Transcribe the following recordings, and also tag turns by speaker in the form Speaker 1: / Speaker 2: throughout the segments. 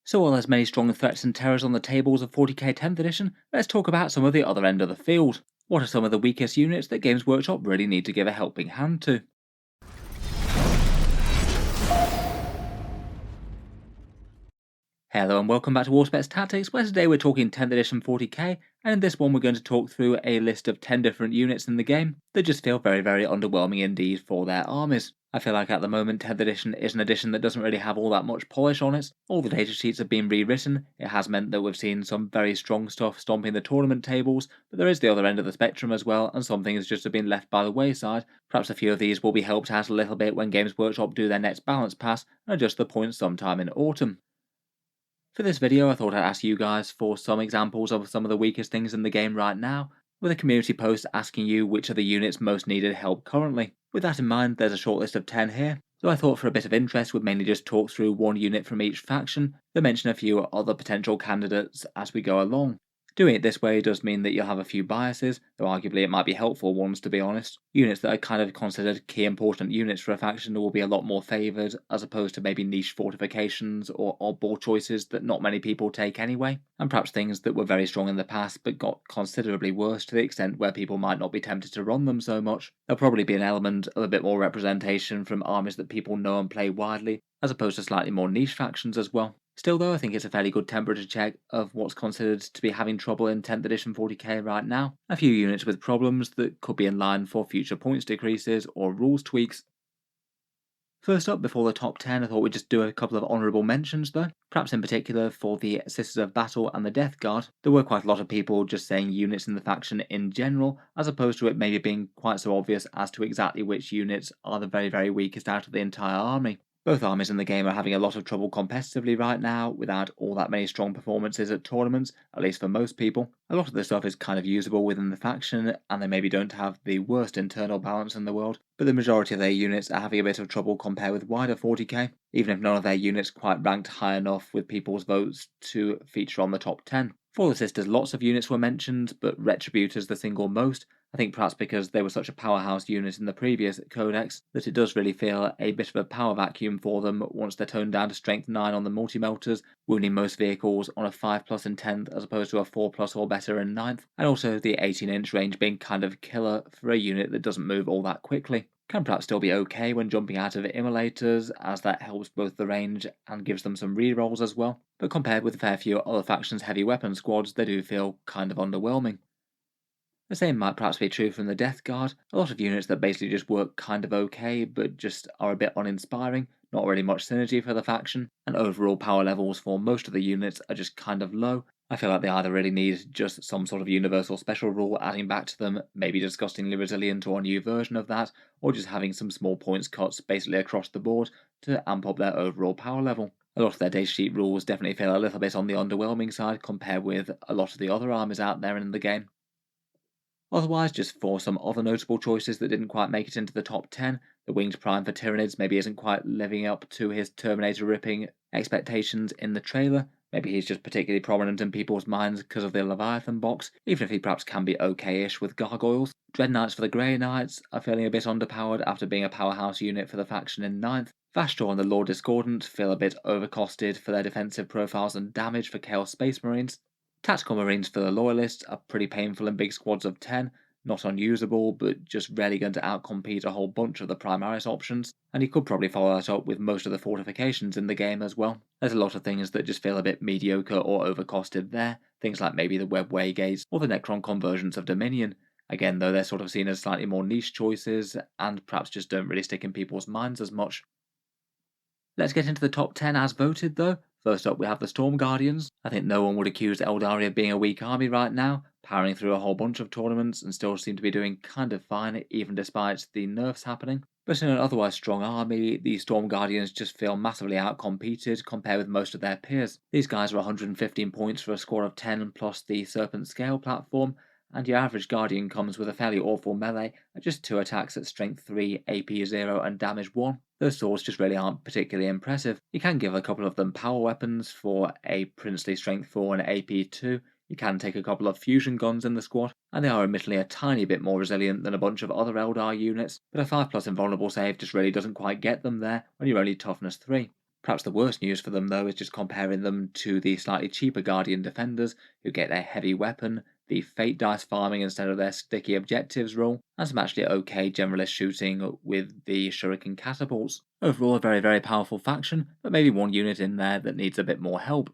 Speaker 1: So while there's many strong threats and terrors on the tables of 40k 10th edition, let's talk about some of the other end of the field. What are some of the weakest units that Games Workshop really need to give a helping hand to? Hello and welcome back to Auspex Tactics, where today we're talking 10th edition 40k, and in this one we're going to talk through a list of 10 different units in the game that just feel very underwhelming indeed for their armies. I feel like at the moment 10th edition is an edition that doesn't really have all that much polish on it. All the data sheets have been rewritten. It has meant that we've seen some very strong stuff stomping the tournament tables, but there is the other end of the spectrum as well, and some things just have been left by the wayside. Perhaps a few of these will be helped out a little bit when Games Workshop do their next balance pass and adjust the points sometime in autumn. For this video, I thought I'd ask you guys for some examples of some of the weakest things in the game right now, with a community post asking you which of the units most needed help currently. With that in mind, there's a short list of 10 here, so I thought for a bit of interest we'd mainly just talk through one unit from each faction, then mention a few other potential candidates as we go along. Doing it this way does mean that you'll have a few biases, though arguably it might be helpful ones to be honest. Units that are kind of considered key important units for a faction will be a lot more favoured, as opposed to maybe niche fortifications or oddball choices that not many people take anyway, and perhaps things that were very strong in the past but got considerably worse to the extent where people might not be tempted to run them so much. There'll probably be an element of a bit more representation from armies that people know and play widely, as opposed to slightly more niche factions as well. Still though, I think it's a fairly good temperature check of what's considered to be having trouble in 10th edition 40k right now. A few units with problems that could be in line for future points decreases or rules tweaks. First up, before the top 10, I thought we'd just do a couple of honourable mentions though, perhaps in particular for the Sisters of Battle and the Death Guard. There were quite a lot of people just saying units in the faction in general, as opposed to it maybe being quite so obvious as to exactly which units are the very weakest out of the entire army. Both armies in the game are having a lot of trouble competitively right now, without all that many strong performances at tournaments, at least for most people. A lot of the stuff is kind of usable within the faction, and they maybe don't have the worst internal balance in the world, but the majority of their units are having a bit of trouble compared with wider 40k, even if none of their units quite ranked high enough with people's votes to feature on the top 10. For the Sisters, lots of units were mentioned, but Retributors the single most. I think perhaps because they were such a powerhouse unit in the previous codex that it does really feel a bit of a power vacuum for them once they're toned down to strength 9 on the multi-melters, wounding most vehicles on a 5+ in 10th as opposed to a 4+ or better in 9th, and also the 18-inch range being kind of killer for a unit that doesn't move all that quickly. Can perhaps still be okay when jumping out of immolators, as that helps both the range and gives them some rerolls as well, but compared with a fair few other factions' heavy weapon squads, they do feel kind of underwhelming. The same might perhaps be true from the Death Guard, a lot of units that basically just work kind of okay, but just are a bit uninspiring, not really much synergy for the faction, and overall power levels for most of the units are just kind of low. I feel like they either really need just some sort of universal special rule adding back to them, maybe disgustingly resilient or a new version of that, or just having some small points cuts basically across the board to amp up their overall power level. A lot of their datasheet rules definitely feel a little bit on the underwhelming side compared with a lot of the other armies out there in the game. Otherwise, just for some other notable choices that didn't quite make it into the top 10, the Winged Prime for Tyranids maybe isn't quite living up to his Terminator ripping expectations in the trailer. Maybe he's just particularly prominent in people's minds because of the Leviathan box, even if he perhaps can be okay-ish with Gargoyles. Dread Knights for the Grey Knights are feeling a bit underpowered after being a powerhouse unit for the faction in 9th. Vashtor and the Lord Discordant feel a bit overcosted for their defensive profiles and damage for Chaos Space Marines. Tactical Marines for the Loyalists are pretty painful in big squads of 10, not unusable, but just rarely going to outcompete a whole bunch of the Primaris options, and you could probably follow that up with most of the fortifications in the game as well. There's a lot of things that just feel a bit mediocre or overcosted there, things like maybe the Web Waygates or the Necron conversions of Dominion. Again, though, they're sort of seen as slightly more niche choices, and perhaps just don't really stick in people's minds as much. Let's get into the top 10 as voted though. First up we have the Storm Guardians. I think no one would accuse Eldari of being a weak army right now, powering through a whole bunch of tournaments and still seem to be doing kind of fine even despite the nerfs happening. But in an otherwise strong army, the Storm Guardians just feel massively outcompeted compared with most of their peers. These guys are 115 points for a score of 10 plus the Serpent Scale platform, and your average Guardian comes with a fairly awful melee at just 2 attacks at strength 3, AP 0 and damage 1. Those swords just really aren't particularly impressive. You can give a couple of them power weapons for a princely strength 4 and AP 2. You can take a couple of fusion guns in the squad, and they are admittedly a tiny bit more resilient than a bunch of other Eldar units, but a 5+ invulnerable save just really doesn't quite get them there when you're only toughness 3. Perhaps the worst news for them though is just comparing them to the slightly cheaper Guardian Defenders, who get their heavy weapon, the Fate dice farming instead of their sticky objectives roll, and some actually okay generalist shooting with the Shuriken catapults. Overall a very powerful faction, but maybe one unit in there that needs a bit more help.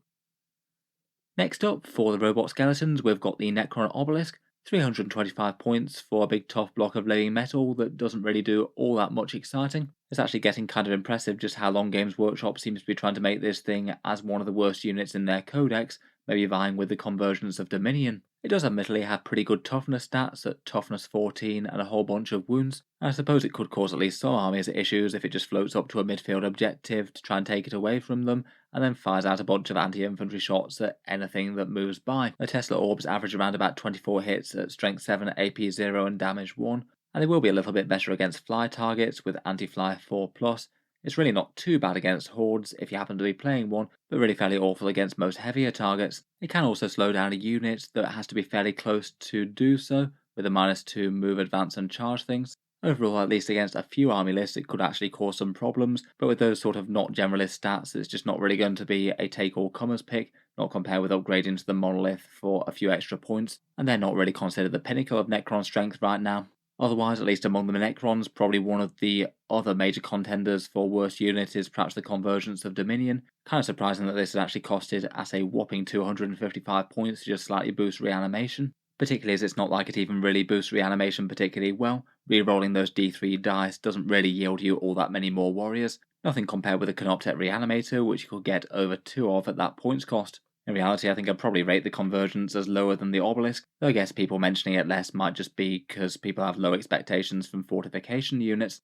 Speaker 1: Next up, for the robot skeletons, we've got the Necron Obelisk, 325 points for a big tough block of living metal that doesn't really do all that much exciting. It's actually getting kind of impressive just how long Games Workshop seems to be trying to make this thing as one of the worst units in their codex, maybe vying with the Convergence of Dominion. It does admittedly have pretty good toughness stats at toughness 14 and a whole bunch of wounds, and I suppose it could cause at least some armies issues if it just floats up to a midfield objective to try and take it away from them, and then fires out a bunch of anti-infantry shots at anything that moves by. The Tesla orbs average around about 24 hits at strength 7, AP 0 and damage 1, and they will be a little bit better against fly targets with anti-fly 4+. It's really not too bad against hordes if you happen to be playing one, but really fairly awful against most heavier targets. It can also slow down a unit that has to be fairly close to do so, with a -2 move, advance and charge things. Overall, at least against a few army lists, it could actually cause some problems, but with those sort of not generalist stats, it's just not really going to be a take-all-comers pick, not compared with upgrading to the monolith for a few extra points, and they're not really considered the pinnacle of Necron strength right now. Otherwise, at least among the Necrons, probably one of the other major contenders for worst unit is perhaps the Convergence of Dominion. Kind of surprising that this has actually costed at a whopping 255 points to just slightly boost reanimation, particularly as it's not like it even really boosts reanimation particularly well. Rerolling those D3 dice doesn't really yield you all that many more warriors, nothing compared with the Canoptek Reanimator, which you could get over 2 of at that points cost. In reality, I think I'd probably rate the Convergence as lower than the Obelisk, though I guess people mentioning it less might just be because people have low expectations from fortification units.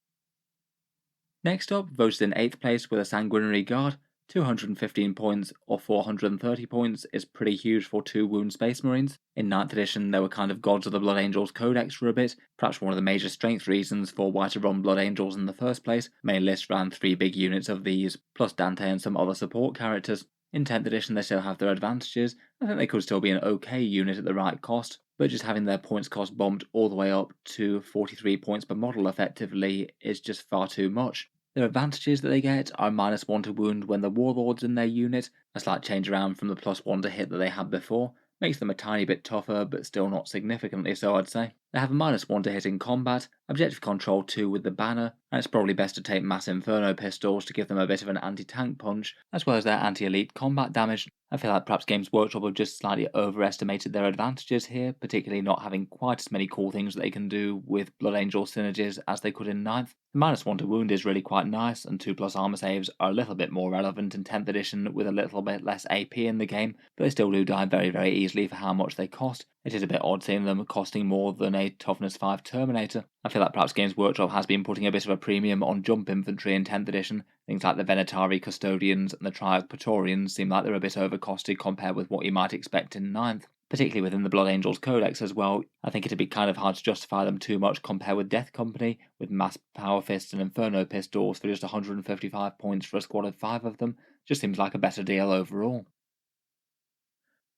Speaker 1: Next up, voted in 8th place with a Sanguinary Guard, 215 points or 430 points is pretty huge for 2 wound Space Marines. In 9th edition, they were kind of gods of the Blood Angels Codex for a bit, perhaps one of the major strength reasons for why to run Blood Angels in the first place. Main list ran 3 big units of these, plus Dante and some other support characters. In 10th edition they still have their advantages. I think they could still be an okay unit at the right cost, but just having their points cost bumped all the way up to 43 points per model effectively is just far too much. Their advantages that they get are -1 to wound when the Warlord's in their unit, a slight change around from the +1 to hit that they had before, makes them a tiny bit tougher but still not significantly so I'd say. They have a -1 to hit in combat, objective control 2 with the banner, and it's probably best to take mass Inferno pistols to give them a bit of an anti-tank punch, as well as their anti-elite combat damage. I feel like perhaps Games Workshop have just slightly overestimated their advantages here, particularly not having quite as many cool things that they can do with Blood Angel synergies as they could in 9th. The -1 to wound is really quite nice, and 2+ armor saves are a little bit more relevant in 10th edition with a little bit less AP in the game, but they still do die very easily for how much they cost. It is a bit odd seeing them costing more than a toughness 5 Terminator. I feel like perhaps Games Workshop has been putting a bit of a premium on jump infantry in 10th edition. Things like the Venatari Custodians and the Triarch Praetorians seem like they're a bit overcosted compared with what you might expect in 9th. Particularly within the Blood Angels Codex as well, I think it'd be kind of hard to justify them too much compared with Death Company, with mass Power Fists and Inferno Pistols for just 155 points for a squad of 5 of them. Just seems like a better deal overall.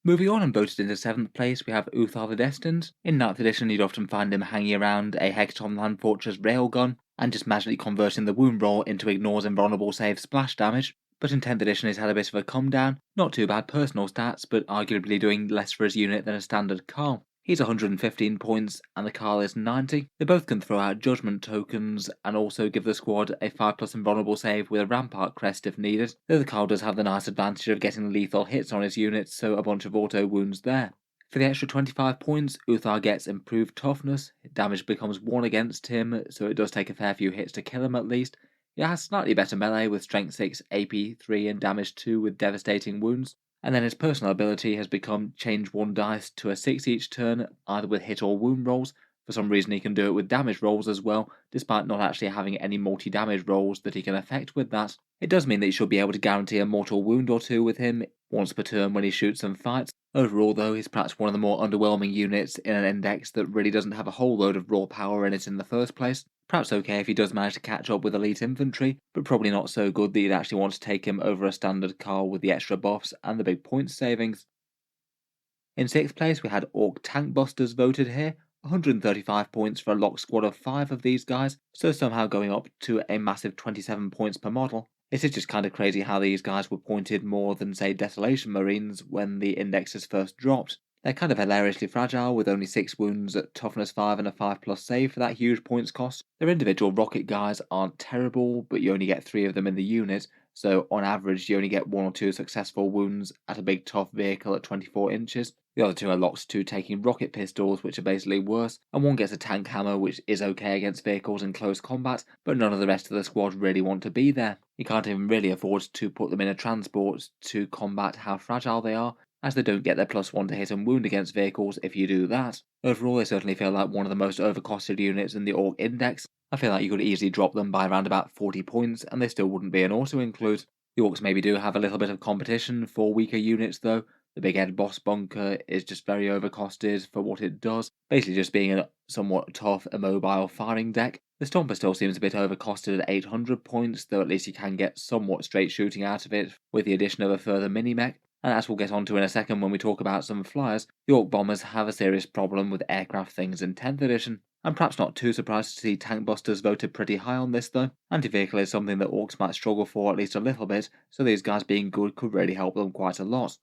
Speaker 1: Moving on and voted into 7th place, we have Uthar the Destined. In 9th edition, you'd often find him hanging around a Hecaton Land Fortress railgun and just magically converting the wound roll into ignores invulnerable save splash damage. But in 10th edition, he's had a bit of a come down. Not too bad personal stats, but arguably doing less for his unit than a standard Carl. He's 115 points and the Carl is 90. They both can throw out judgment tokens and also give the squad a 5+ invulnerable save with a rampart crest if needed, though the Carl does have the nice advantage of getting lethal hits on his units, so a bunch of auto wounds there. For the extra 25 points, Uthar gets improved toughness, damage becomes 1 against him, so it does take a fair few hits to kill him at least. He has slightly better melee with strength 6, AP 3 and damage 2 with devastating wounds. And then his personal ability has become change 1 dice to a 6 each turn, either with hit or wound rolls. For some reason he can do it with damage rolls as well, despite not actually having any multi-damage rolls that he can affect with that. It does mean that you should be able to guarantee a mortal wound or 2 with him once per turn when he shoots and fights. Overall though, he's perhaps one of the more underwhelming units in an index that really doesn't have a whole load of raw power in it in the first place. Perhaps okay if he does manage to catch up with elite infantry, but probably not so good that you'd actually want to take him over a standard Carl with the extra buffs and the big points savings. In 6th place we had Orc Tankbustas voted here, 135 points for a locked squad of 5 of these guys, so somehow going up to a massive 27 points per model. It is just kind of crazy how these guys were pointed more than, say, Desolation Marines when the indexes first dropped. They're kind of hilariously fragile, with only 6 wounds at toughness 5 and a 5+ save for that huge points cost. Their individual rocket guys aren't terrible, but you only get 3 of them in the unit, so on average you only get 1 or 2 successful wounds at a big tough vehicle at 24 inches. The other 2 are locked to taking rocket pistols, which are basically worse, and 1 gets a tank hammer, which is okay against vehicles in close combat, but none of the rest of the squad really want to be there. You can't even really afford to put them in a transport to combat how fragile they are, as they don't get their +1 to hit and wound against vehicles if you do that. Overall, they certainly feel like one of the most overcosted units in the Orc Index. I feel like you could easily drop them by around about 40 points and they still wouldn't be an auto-include. The Orcs maybe do have a little bit of competition for weaker units though. The Big Ed Boss Bunker is just very overcosted for what it does, basically just being a somewhat tough, immobile firing deck. The Stomper still seems a bit overcosted at 800 points, though at least you can get somewhat straight shooting out of it with the addition of a further mini-mech. And as we'll get onto in a second when we talk about some flyers, the Orc Bombers have a serious problem with aircraft things in 10th edition. I'm perhaps not too surprised to see Tankbustas voted pretty high on this though. Anti-vehicle is something that Orcs might struggle for at least a little bit, so these guys being good could really help them quite a lot.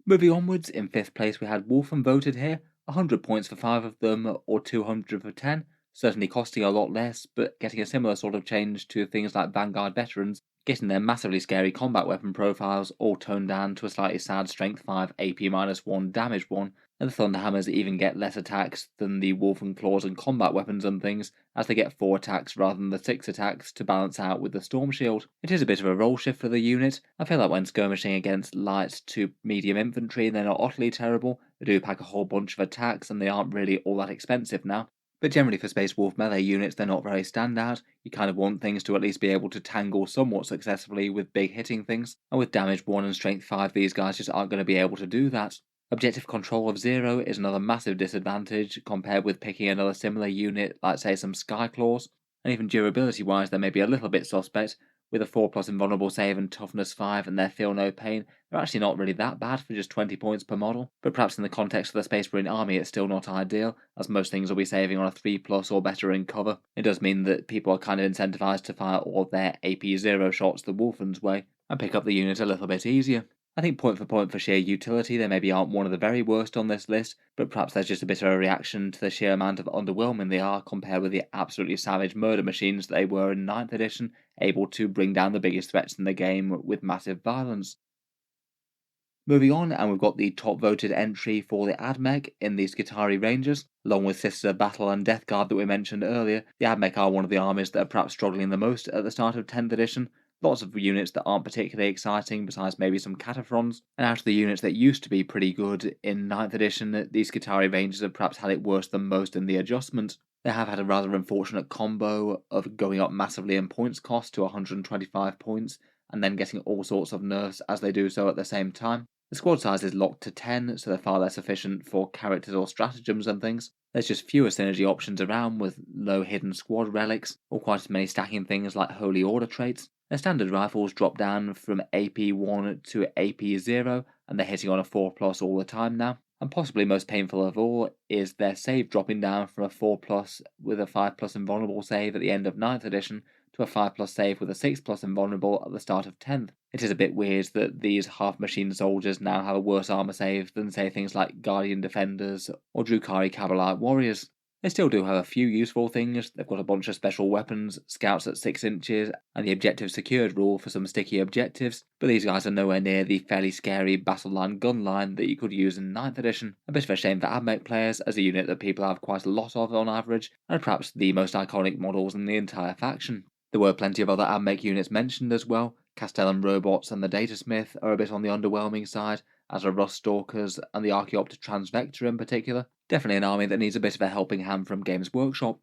Speaker 1: Moving onwards, in 5th place we had Wulfen voted here, 100 points for 5 of them, or 200 for 10, certainly costing a lot less, but getting a similar sort of change to things like Vanguard Veterans, getting their massively scary combat weapon profiles all toned down to a slightly sad Strength 5 AP-1 Damage 1, and the Thunderhammers even get less attacks than the Wolfen Claws and combat weapons and things, as they get 4 attacks rather than the 6 attacks to balance out with the Storm Shield. It is a bit of a role shift for the unit. I feel like when skirmishing against light to medium infantry, they're not utterly terrible. They do pack a whole bunch of attacks and they aren't really all that expensive now. But generally for Space Wolf melee units, they're not very standout. You kind of want things to at least be able to tangle somewhat successfully with big hitting things, and with Damage 1 and Strength 5 these guys just aren't going to be able to do that. Objective control of 0 is another massive disadvantage compared with picking another similar unit like say some Skyclaws, and even durability wise they may be a little bit suspect. With a 4+ invulnerable save and toughness 5 and their feel no pain, they're actually not really that bad for just 20 points per model, but perhaps in the context of the Space Marine army it's still not ideal, as most things will be saving on a 3+ or better in cover. It does mean that people are kind of incentivized to fire all of their AP0 shots the Wolfen's way, and pick up the unit a little bit easier. I think point for sheer utility they maybe aren't one of the very worst on this list, but perhaps there's just a bit of a reaction to the sheer amount of underwhelming they are compared with the absolutely savage murder machines they were in 9th edition, able to bring down the biggest threats in the game with massive violence. Moving on, and we've got the top voted entry for the AdMech in the Skitarii Rangers, along with Sister Battle and Death Guard that we mentioned earlier. The AdMech are one of the armies that are perhaps struggling the most at the start of 10th edition. Lots of units that aren't particularly exciting, besides maybe some Cataphrons. And out of the units that used to be pretty good in 9th edition, the Skitarii Rangers have perhaps had it worse than most in the adjustment. They have had a rather unfortunate combo of going up massively in points cost to 125 points, and then getting all sorts of nerfs as they do so at the same time. The squad size is locked to 10, so they're far less efficient for characters or stratagems and things. There's just fewer synergy options around with low hidden squad relics, or quite as many stacking things like Holy Order traits. Their standard rifles drop down from AP1 to AP0, and they're hitting on a 4+ all the time now. And possibly most painful of all is their save dropping down from a 4+ with a 5+ invulnerable save at the end of 9th edition to a 5+ save with a 6+ invulnerable at the start of 10th. It is a bit weird that these half-machine soldiers now have a worse armor save than say things like Guardian Defenders or Drukhari Cavalite Warriors. They still do have a few useful things. They've got a bunch of special weapons, scouts at 6 inches, and the objective secured rule for some sticky objectives, but these guys are nowhere near the fairly scary battle line gun line that you could use in 9th edition. A bit of a shame for AdMech players, as a unit that people have quite a lot of on average, and perhaps the most iconic models in the entire faction. There were plenty of other AdMech units mentioned as well. Castellan Robots and the Datasmith are a bit on the underwhelming side, as are Rust Stalkers and the Archaeopter Transvector in particular. Definitely an army that needs a bit of a helping hand from Games Workshop.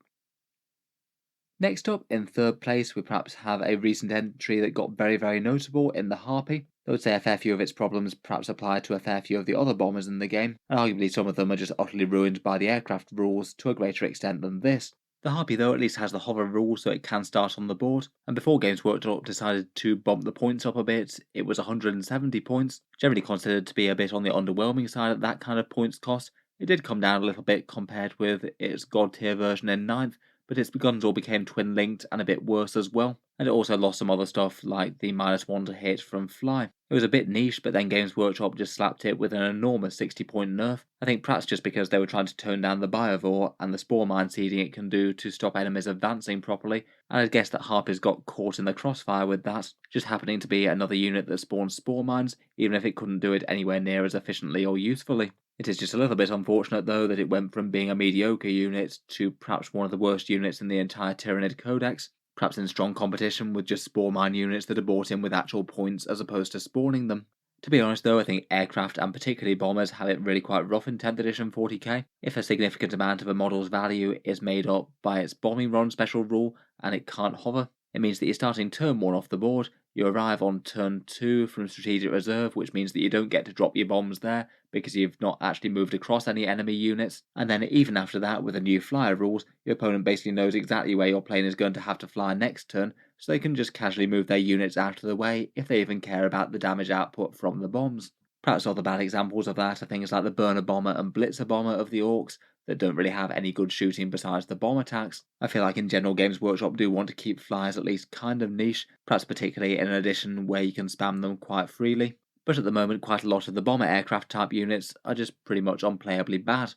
Speaker 1: Next up, in 3rd place, we perhaps have a recent entry that got very notable in the Harpy. I would say a fair few of its problems perhaps apply to a fair few of the other bombers in the game, and arguably some of them are just utterly ruined by the aircraft rules to a greater extent than this. The Harpy though at least has the hover rule so it can start on the board, and before Games Workshop decided to bump the points up a bit, it was 170 points, generally considered to be a bit on the underwhelming side at that kind of points cost. It did come down a little bit compared with its god tier version in 9th, but its guns all became twin linked and a bit worse as well. and it also lost some other stuff like the -1 to hit from Fly. It was a bit niche, but then Games Workshop just slapped it with an enormous 60-point nerf. I think perhaps just because they were trying to tone down the Biovore and the Spore Mine seeding it can do to stop enemies advancing properly, and I guess that Harpy's got caught in the crossfire with that, just happening to be another unit that spawns Spore Mines, even if it couldn't do it anywhere near as efficiently or usefully. It is just a little bit unfortunate though that it went from being a mediocre unit to perhaps one of the worst units in the entire Tyranid Codex, perhaps in strong competition with just Spore Mine units that are brought in with actual points as opposed to spawning them. To be honest though, I think aircraft and particularly bombers have it really quite rough in 10th edition 40k. If a significant amount of a model's value is made up by its bombing run special rule and it can't hover, it means that you're starting turn 1 off the board, you arrive on turn 2 from strategic reserve, which means that you don't get to drop your bombs there because you've not actually moved across any enemy units, and then even after that with the new flyer rules, your opponent basically knows exactly where your plane is going to have to fly next turn, so they can just casually move their units out of the way if they even care about the damage output from the bombs. Perhaps other bad examples of that are things like the Burner Bomber and Blitzer Bomber of the Orcs that don't really have any good shooting besides the bomb attacks. I feel like in general Games Workshop do want to keep flyers at least kind of niche, perhaps particularly in an edition where you can spam them quite freely. But at the moment quite a lot of the bomber aircraft type units are just pretty much unplayably bad.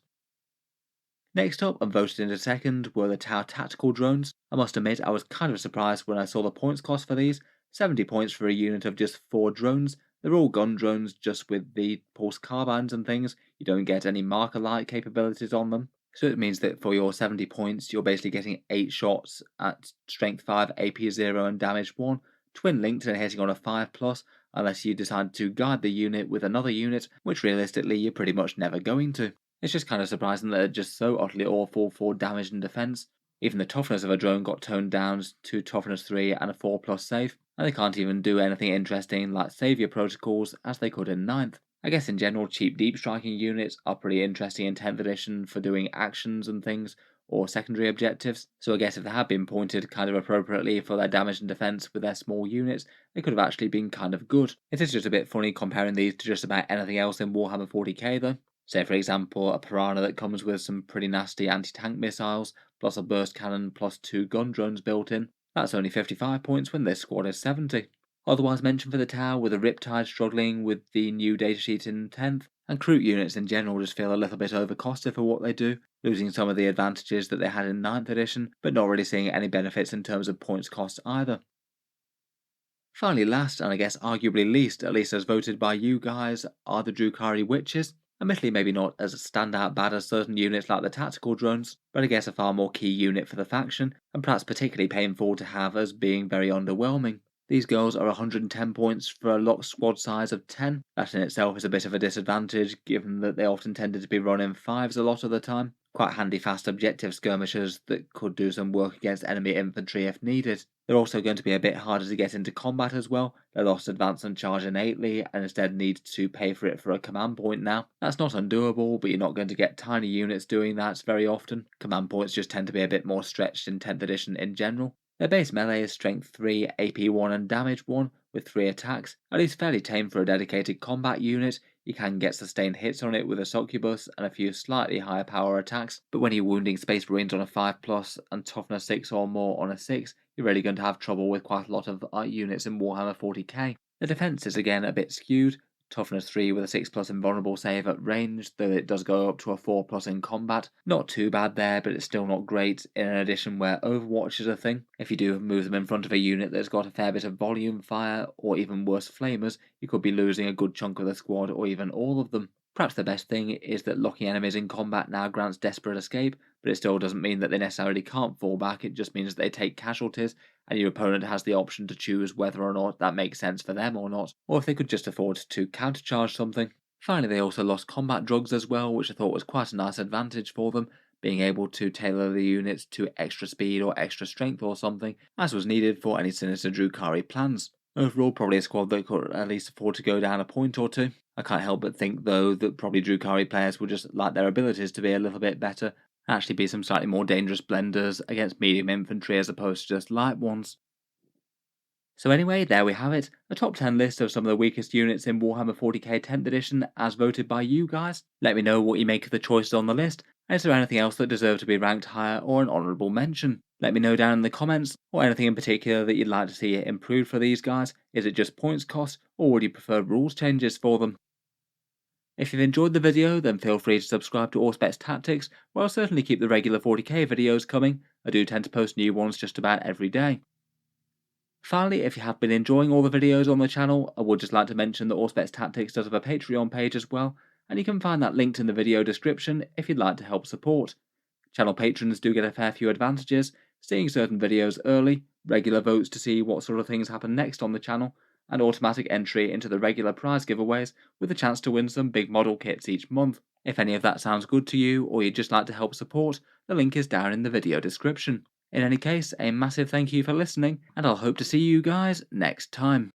Speaker 1: Next up, and voted into second, were the Tau Tactical Drones. I must admit, I was kind of surprised when I saw the points cost for these. 70 points for a unit of just 4 drones. They're all gun drones, just with the pulse carbines and things. You don't get any marker light capabilities on them. So it means that for your 70 points, you're basically getting 8 shots at strength 5, AP 0, and damage 1, twin linked and hitting on a 5+, unless you decide to guide the unit with another unit, which realistically you're pretty much never going to. It's just kind of surprising that they're just so utterly awful for damage and defense. Even the toughness of a drone got toned down to toughness 3 and a 4+ save, and they can't even do anything interesting like savior protocols as they could in 9th. I guess in general cheap deep striking units are pretty interesting in 10th edition for doing actions and things, or secondary objectives, so I guess if they had been pointed kind of appropriately for their damage and defense with their small units, they could have actually been kind of good. It is just a bit funny comparing these to just about anything else in Warhammer 40k though. Say for example a Piranha that comes with some pretty nasty anti-tank missiles, plus a burst cannon plus 2 gun drones built in. That's only 55 points when this squad is 70. Otherwise mentioned for the Tau with the Riptide struggling with the new datasheet in 10th, and Kroot units in general just feel a little bit overcosted for what they do, losing some of the advantages that they had in 9th edition, but not really seeing any benefits in terms of points cost either. Finally last, and I guess arguably least, at least as voted by you guys, are the Drukhari Wyches. Admittedly maybe not as standout bad as certain units like the tactical drones, but I guess a far more key unit for the faction, and perhaps particularly painful to have as being very underwhelming. These girls are 110 points for a locked squad size of 10. That in itself is a bit of a disadvantage, given that they often tended to be run in 5s a lot of the time. Quite handy fast objective skirmishers that could do some work against enemy infantry if needed. They're also going to be a bit harder to get into combat as well. They lost advance and charge innately and instead need to pay for it for a command point now. That's not undoable, but you're not going to get tiny units doing that very often. Command points just tend to be a bit more stretched in 10th edition in general. Their base melee is strength 3, AP 1 and damage 1 with 3 attacks, at least fairly tame for a dedicated combat unit. You can get sustained hits on it with a succubus and a few slightly higher power attacks, but when you're wounding Space Marines on a 5+ and toughness 6 or more on a 6, you're really going to have trouble with quite a lot of units in Warhammer 40k. The defense is again a bit skewed. Toughness 3 with a 6+ invulnerable save at range, though it does go up to a 4+ in combat. Not too bad there, but it's still not great in an edition where Overwatch is a thing. If you do move them in front of a unit that's got a fair bit of volume fire, or even worse flamers, you could be losing a good chunk of the squad or even all of them. Perhaps the best thing is that locking enemies in combat now grants desperate escape, but it still doesn't mean that they necessarily can't fall back, it just means that they take casualties, and your opponent has the option to choose whether or not that makes sense for them or not, or if they could just afford to countercharge something. Finally, they also lost combat drugs as well, which I thought was quite a nice advantage for them, being able to tailor the units to extra speed or extra strength or something, as was needed for any sinister Drukhari plans. Overall, probably a squad that could at least afford to go down a point or two. I can't help but think, though, that probably Drukhari players would just like their abilities to be a little bit better, actually be some slightly more dangerous blenders against medium infantry as opposed to just light ones. So anyway, there we have it, a top 10 list of some of the weakest units in Warhammer 40k 10th edition as voted by you guys. Let me know what you make of the choices on the list, and is there anything else that deserves to be ranked higher or an honourable mention? Let me know down in the comments, or anything in particular that you'd like to see improved for these guys. Is it just points cost, or would you prefer rules changes for them? If you've enjoyed the video, then feel free to subscribe to Auspex Tactics, where I'll certainly keep the regular 40k videos coming. I do tend to post new ones just about every day. Finally, if you have been enjoying all the videos on the channel, I would just like to mention that Auspex Tactics does have a Patreon page as well, and you can find that linked in the video description if you'd like to help support. Channel patrons do get a fair few advantages, seeing certain videos early, regular votes to see what sort of things happen next on the channel, and automatic entry into the regular prize giveaways with a chance to win some big model kits each month. If any of that sounds good to you, or you'd just like to help support, the link is down in the video description. In any case, a massive thank you for listening, and I'll hope to see you guys next time.